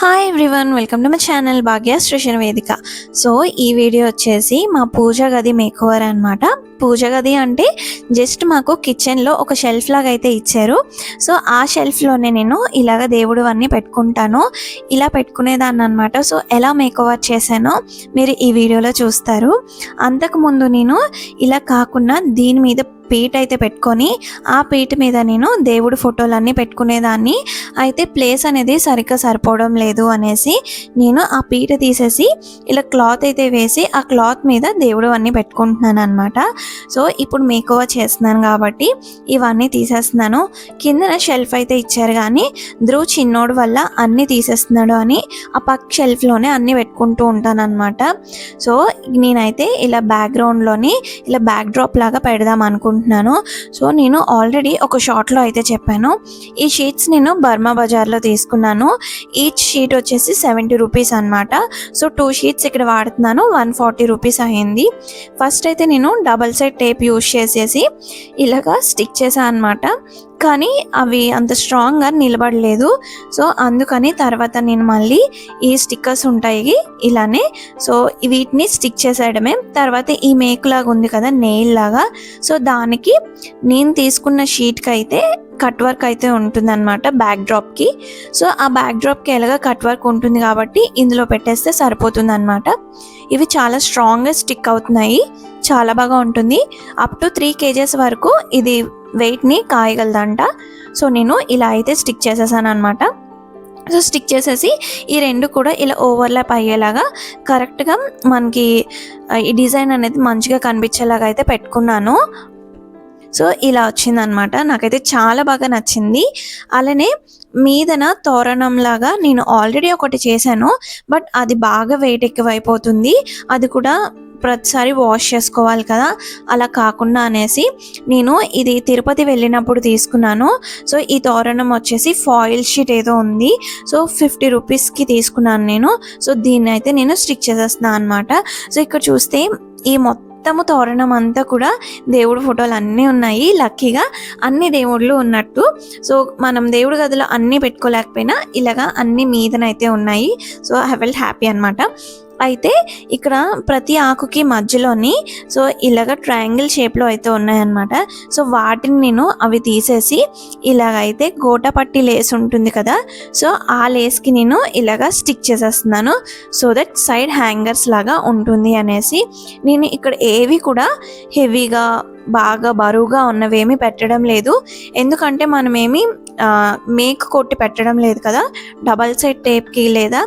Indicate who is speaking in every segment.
Speaker 1: Hi everyone, welcome to my channel Bhagya Srujana Vedika. So ఈ video వచ్చేసి మా పూజ గది మేకోవర్ అనమాట. పూజ గది అంటే జస్ట్ మాకు కిచెన్లో ఒక షెల్ఫ్ లాగా అయితే ఇచ్చారు. సో ఆ షెల్ఫ్లోనే నేను ఇలాగ దేవుడు అన్నీ పెట్టుకుంటాను, ఇలా పెట్టుకునేదాన్ని అనమాట. సో ఎలా మేకోవర్ చేశానో మీరు ఈ వీడియోలో చూస్తారు. అంతకుముందు నేను ఇలా కాకుండా దీని మీద పీట అయితే పెట్టుకొని ఆ పీట మీద నేను దేవుడి ఫోటోలన్నీ పెట్టుకునేదాన్ని. అయితే ప్లేస్ అనేది సరిగ్గా సరిపోవడం లేదు అనేసి నేను ఆ పీట తీసేసి ఇలా క్లాత్ అయితే వేసి ఆ క్లాత్ మీద దేవుడు అన్నీ పెట్టుకుంటున్నాను అనమాట. సో ఇప్పుడు మేకోవర్ చేస్తున్నాను కాబట్టి ఇవన్నీ తీసేస్తున్నాను. కిందన షెల్ఫ్ అయితే ఇచ్చారు, కానీ ధ్రువ్ చిన్నోడు వల్ల అన్నీ తీసేస్తున్నాడు అని ఆ పక్క షెల్ఫ్లోనే అన్నీ పెట్టుకుంటూ ఉంటాను అనమాట. సో నేనైతే ఇలా బ్యాక్గ్రౌండ్లోని ఇలా బ్యాక్ డ్రాప్ లాగా పెడదాం అనుకుంటున్నాను. సో నేను ఆల్రెడీ ఒక షార్ట్లో అయితే చెప్పాను, ఈ షీట్స్ నేను బర్మా బజార్లో తీసుకున్నాను. ఈచ్ షీట్ వచ్చేసి 70 రూపీస్ అనమాట. సో 2 షీట్స్ ఇక్కడ వాడుతున్నాను, 140 రూపీస్ అయ్యింది. ఫస్ట్ అయితే నేను డబల్ సైడ్ టేప్ యూజ్ చేసేసి ఇలాగా స్టిక్ చేశాను అనమాట, కానీ అవి అంత స్ట్రాంగ్గా నిలబడలేదు. సో అందుకని తర్వాత నేను మళ్ళీ ఈ స్టిక్కర్స్ ఉంటాయి ఇలానే, సో వీటిని స్టిక్ చేసేయడమే. తర్వాత ఈ మేకులాగా ఉంది కదా, నెయిల్ లాగా, సో దానికి నేను తీసుకున్న షీట్కి అయితే కట్ వర్క్ అయితే ఉంటుంది అనమాట బ్యాక్ డ్రాప్కి. సో ఆ బ్యాక్ డ్రాప్కి ఎలాగ కట్ వర్క్ ఉంటుంది కాబట్టి ఇందులో పెట్టేస్తే సరిపోతుంది అనమాట. ఇవి చాలా స్ట్రాంగ్గా స్టిక్ అవుతున్నాయి, చాలా బాగా ఉంటుంది. అప్ టు 3 kgs వరకు ఇది వెయిట్ని కాయగలదంట. సో నేను ఇలా అయితే స్టిక్ చేసేసాను అనమాట. సో స్టిక్ చేసేసి ఈ రెండు కూడా ఇలా ఓవర్లాప్ అయ్యేలాగా కరెక్ట్గా మనకి ఈ డిజైన్ అనేది మంచిగా కనిపించేలాగా అయితే పెట్టుకున్నాను. సో ఇలా వచ్చిందనమాట, నాకైతే చాలా బాగా నచ్చింది. అలానే మీదన తోరణంలాగా నేను ఆల్రెడీ ఒకటి చేశాను, బట్ అది బాగా వెయిట్ ఎక్కువైపోతుంది, అది కూడా ప్రతిసారి వాష్ చేసుకోవాలి కదా, అలా కాకుండా అనేసి నేను ఇది తిరుపతి వెళ్ళినప్పుడు తీసుకున్నాను. సో ఈ తోరణం వచ్చేసి ఫాయిల్ షీట్ ఏదో ఉంది, సో 50 రూపీస్కి తీసుకున్నాను నేను. సో దీన్ని అయితే నేను స్టిక్ చేసేస్తున్నాను అనమాట. సో ఇక్కడ చూస్తే ఈ మొత్తము తోరణం అంతా కూడా దేవుడు ఫోటోలు అన్నీ ఉన్నాయి. లక్కీగా అన్ని దేవుళ్ళు ఉన్నట్టు. సో మనం దేవుడి గదిలో అన్నీ పెట్టుకోలేకపోయినా ఇలాగా అన్ని మీదనైతే ఉన్నాయి. సో ఐ ఫెల్ట్ హ్యాపీ అనమాట. అయితే ఇక్కడ ప్రతి ఆకుకి మధ్యలోని సో ఇలాగ ట్రయాంగిల్ షేప్లో అయితే ఉన్నాయన్నమాట. సో వాటిని నేను అవి తీసేసి ఇలాగైతే గోటపట్టి లేస్ ఉంటుంది కదా, సో ఆ లేస్కి నేను ఇలాగ స్టిక్ చేసేస్తున్నాను. సో దట్ సైడ్ హ్యాంగర్స్ లాగా ఉంటుంది అనేసి నేను ఇక్కడ ఏవి కూడా హెవీగా బాగా బరువుగా ఉన్నవేమీ పెట్టడం లేదు. ఎందుకంటే మనమేమి మేక్ కొట్టి పెట్టడం లేదు కదా, డబల్ సైడ్ టేప్కి లేదా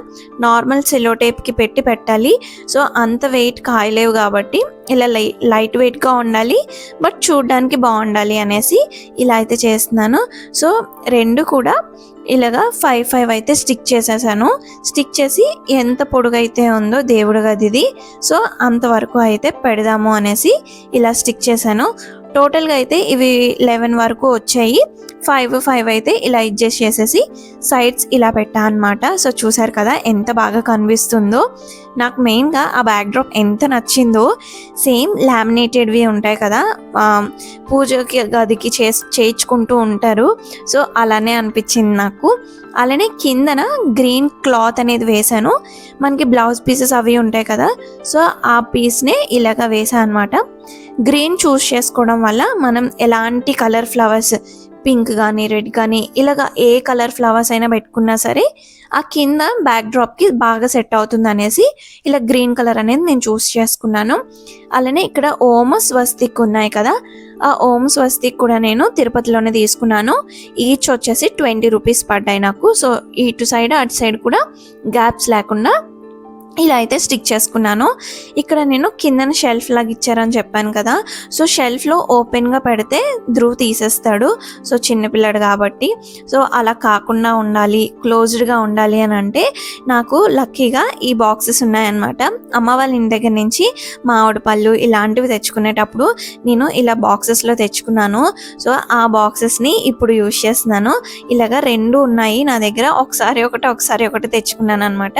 Speaker 1: నార్మల్ సెలో టేప్కి పెట్టి పెట్టాలి. సో అంత వెయిట్ కాయలేవు కాబట్టి ఇలా లైట్ వెయిట్గా ఉండాలి, బట్ చూడడానికి బాగుండాలి అనేసి ఇలా అయితే చేస్తున్నాను. సో రెండు కూడా ఇలాగా 5 అయితే స్టిక్ చేసేసాను. స్టిక్ చేసి ఎంత పొడుగైతే ఉందో దేవుడి గదిది, సో అంతవరకు అయితే పెడదాము అనేసి ఇలా స్టిక్ చేశాను. టోటల్గా అయితే ఇవి 11 వరకు వచ్చాయి. 5 అయితే ఇలా అడ్జస్ట్ చేసేసి సైడ్స్ ఇలా పెట్టా అనమాట. సో చూసారు కదా ఎంత బాగా కనిపిస్తుందో. నాకు మెయిన్గా ఆ బ్యాక్ డ్రాప్ ఎంత నచ్చిందో, సేమ్ లామినేటెడ్వి ఉంటాయి కదా పూజకి గదికి చేయించుకుంటూ ఉంటారు, సో అలానే అనిపించింది నాకు. అలానే కిందన గ్రీన్ క్లాత్ అనేది వేసాను, మనకి బ్లౌజ్ పీసెస్ అవి ఉంటాయి కదా, సో ఆ పీస్నే ఇలాగా వేసాను అనమాట. గ్రీన్ చూస్ చేసుకోవడం వల్ల మనం ఎలాంటి కలర్ ఫ్లవర్స్, పింక్ కానీ రెడ్ కానీ ఇలాగా ఏ కలర్ ఫ్లవర్స్ అయినా పెట్టుకున్నా సరే ఆ కింద బ్యాక్ డ్రాప్కి బాగా సెట్ అవుతుంది అనేసి ఇలా గ్రీన్ కలర్ అనేది నేను చూస్ చేసుకున్నాను. అలానే ఇక్కడ ఓం స్వస్తిక్ ఉన్నాయి కదా, ఆ ఓం స్వస్తిక్ కూడా నేను తిరుపతిలోనే తీసుకున్నాను. ఈచ్ వచ్చేసి 20 రూపీస్ పడ్డాయి నాకు. సో ఇటు సైడ్ అటు సైడ్ కూడా గ్యాప్స్ లేకుండా ఇలా అయితే స్టిక్ చేసుకున్నాను. ఇక్కడ నేను కిందన షెల్ఫ్ లాగా ఇచ్చారని చెప్పాను కదా, సో షెల్ఫ్లో ఓపెన్గా పెడితే ధ్రువ్ తీసేస్తాడు, సో చిన్నపిల్లడు కాబట్టి. సో అలా కాకుండా ఉండాలి, క్లోజ్డ్గా ఉండాలి అని అంటే నాకు లక్కీగా ఈ బాక్సెస్ ఉన్నాయన్నమాట. అమ్మ వాళ్ళ ఇంటి దగ్గర నుంచి మామిడి పళ్ళు ఇలాంటివి తెచ్చుకునేటప్పుడు నేను ఇలా బాక్సెస్లో తెచ్చుకున్నాను. సో ఆ బాక్సెస్ని ఇప్పుడు యూజ్ చేస్తున్నాను. ఇలాగా 2 ఉన్నాయి నా దగ్గర, ఒకసారి ఒకటి తెచ్చుకున్నాను అనమాట.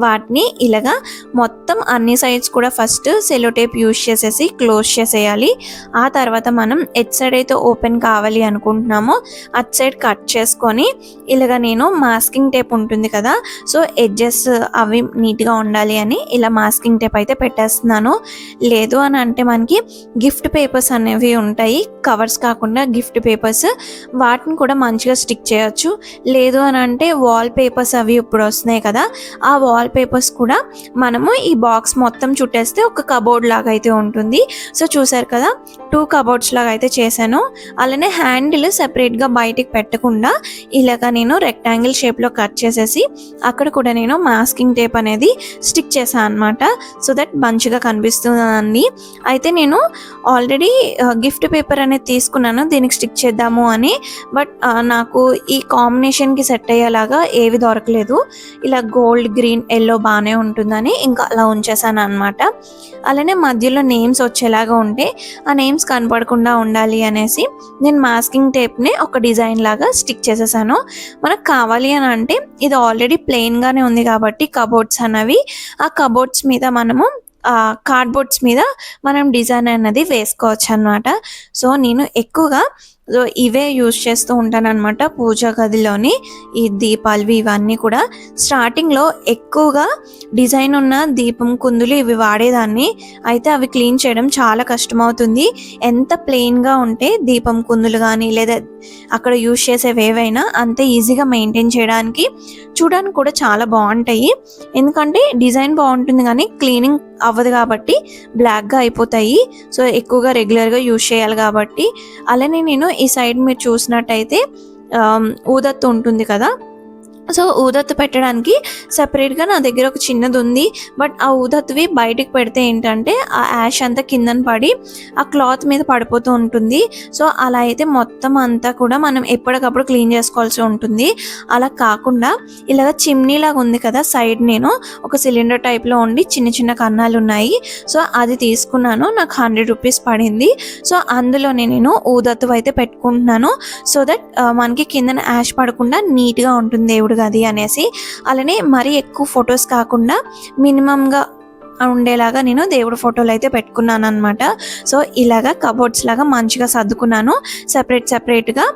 Speaker 1: వాటిని ఇలాగా మొత్తం అన్ని సైడ్స్ కూడా ఫస్ట్ సెలో టేప్ యూజ్ చేసేసి క్లోజ్ చేసేయాలి. ఆ తర్వాత మనం ఎట్ సైడ్ అయితే ఓపెన్ కావాలి అనుకుంటున్నామో అట్ సైడ్ కట్ చేసుకొని ఇలాగ నేను మాస్కింగ్ టేప్ ఉంటుంది కదా, సో ఎడ్జెస్ అవి నీట్గా ఉండాలి అని ఇలా మాస్కింగ్ టేప్ అయితే పెట్టేస్తున్నాను. లేదు అని అంటే మనకి గిఫ్ట్ పేపర్స్ అనేవి ఉంటాయి, కవర్స్ కాకుండా గిఫ్ట్ పేపర్స్, వాటిని కూడా మంచిగా స్టిక్ చేయొచ్చు. లేదు అని అంటే వాల్ పేపర్స్ అవి ఇప్పుడు వస్తున్నాయి కదా, ఆ వాల్ పేపర్స్ కూడా మనము ఈ బాక్స్ మొత్తం చుట్టేస్తే ఒక కబోర్డ్ లాగా అయితే ఉంటుంది. సో చూసారు కదా, 2 కబోర్డ్స్ లాగా అయితే చేశాను. అలానే హ్యాండిల్ సెపరేట్గా బయటికి పెట్టకుండా ఇలాగా నేను రెక్టాంగిల్ షేప్లో కట్ చేసేసి అక్కడ కూడా నేను మాస్కింగ్ టేప్ అనేది స్టిక్ చేశాను అనమాట. సో దట్ మంచిగా కనిపిస్తుందని. అయితే నేను ఆల్రెడీ గిఫ్ట్ పేపర్ అనేది తీసుకున్నాను దీనికి స్టిక్ చేద్దాము అని, బట్ నాకు ఈ కాంబినేషన్కి సెట్ అయ్యేలాగా ఏవి దొరకలేదు. ఇలా గోల్డ్, గ్రీన్, ఎల్లో బాగానే ఉంటుందని ఇంకా అలా ఉంచేసాను అనమాట. అలానే మధ్యలో నేమ్స్ వచ్చేలాగా ఉంటే ఆ నేమ్స్ కనపడకుండా ఉండాలి అనేసి నేను మాస్కింగ్ టేప్ని ఒక డిజైన్ లాగా స్టిక్ చేసేసాను. మనకు కావాలి అని అంటే ఇది ఆల్రెడీ ప్లెయిన్గానే ఉంది కాబట్టి కబోర్డ్స్ అన్నవి, ఆ కబోర్డ్స్ మీద మనము కార్డ్బోర్డ్స్ మీద మనం డిజైన్ అన్నది వేసుకోవచ్చు అనమాట. సో నేను ఎక్కువగా ఇవే యూజ్ చేస్తూ ఉంటాను అనమాట. పూజా గదిలోని ఈ దీపాలు ఇవన్నీ కూడా స్టార్టింగ్లో ఎక్కువగా డిజైన్ ఉన్న దీపం కుందులు ఇవి వాడేదాన్ని. అయితే అవి క్లీన్ చేయడం చాలా కష్టమవుతుంది. ఎంత ప్లెయిన్గా ఉంటే దీపం కుందులు కానీ లేదా అక్కడ యూజ్ చేసేవి ఏవైనా అంతే ఈజీగా మెయింటైన్ చేయడానికి, చూడడానికి కూడా చాలా బాగుంటాయి. ఎందుకంటే డిజైన్ బాగుంటుంది కానీ క్లీనింగ్ అవ్వదు కాబట్టి బ్లాక్గా అయిపోతాయి. సో ఎక్కువగా రెగ్యులర్గా యూజ్ చేయాలి కాబట్టి. అలానే నేను ఈ సైడ్ మీరు చూసినట్టయితే ఊదత్తు ఉంటుంది కదా, సో ఊదత్తు పెట్టడానికి సపరేట్గా నా దగ్గర ఒక చిన్నది ఉంది. బట్ ఆ ఊదత్తువి బయటికి పెడితే ఏంటంటే ఆ యాష్ అంతా కిందన పడి ఆ క్లాత్ మీద పడిపోతూ ఉంటుంది. సో అలా అయితే మొత్తం అంతా కూడా మనం ఎప్పటికప్పుడు క్లీన్ చేసుకోవాల్సి ఉంటుంది. అలా కాకుండా ఇలాగ చిమ్నీలాగా ఉంది కదా సైడ్, నేను ఒక సిలిండర్ టైప్లో ఉండి చిన్న చిన్న కన్నాలు ఉన్నాయి. సో అది తీసుకున్నాను, నాకు 100 రూపీస్ పడింది. సో అందులోనే నేను ఊదత్తు అయితే పెట్టుకుంటున్నాను. సో దట్ మనకి కిందన యాష్ పడకుండా నీట్గా ఉంటుంది దేవుడు గది అనేసి. అలానే మరీ ఎక్కువ ఫొటోస్ కాకుండా మినిమంగా ఉండేలాగా నేను దేవుడి ఫోటోలు అయితే పెట్టుకున్నాను అనమాట. సో ఇలాగా కబోర్డ్స్ లాగా మంచిగా సర్దుకున్నాను. సెపరేట్గా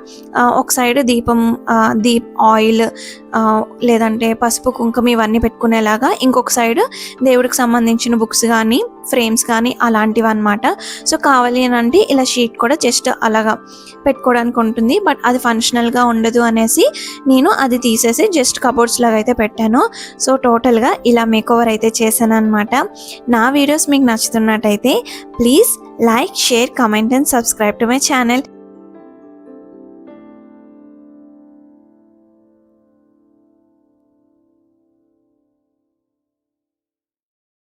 Speaker 1: ఒక సైడ్ దీపం, ఆయిల్ లేదంటే పసుపు, కుంకుమ ఇవన్నీ పెట్టుకునేలాగా, ఇంకొక సైడ్ దేవుడికి సంబంధించిన బుక్స్ కానీ ఫ్రేమ్స్ కానీ అలాంటివి అనమాట. సో కావాలి అని అంటే ఇలా షీట్ కూడా జస్ట్ అలాగా పెట్టుకోవడానికి ఉంటుంది, బట్ అది ఫంక్షనల్గా ఉండదు అనేసి నేను అది తీసేసి జస్ట్ కబోర్డ్స్ లాగా అయితే పెట్టాను. సో టోటల్గా ఇలా మేకోవర్ అయితే చేశాను అనమాట. నా వీడియోస్ మీకు నచ్చుతున్నట్టయితే please like, share, comment and subscribe to my channel.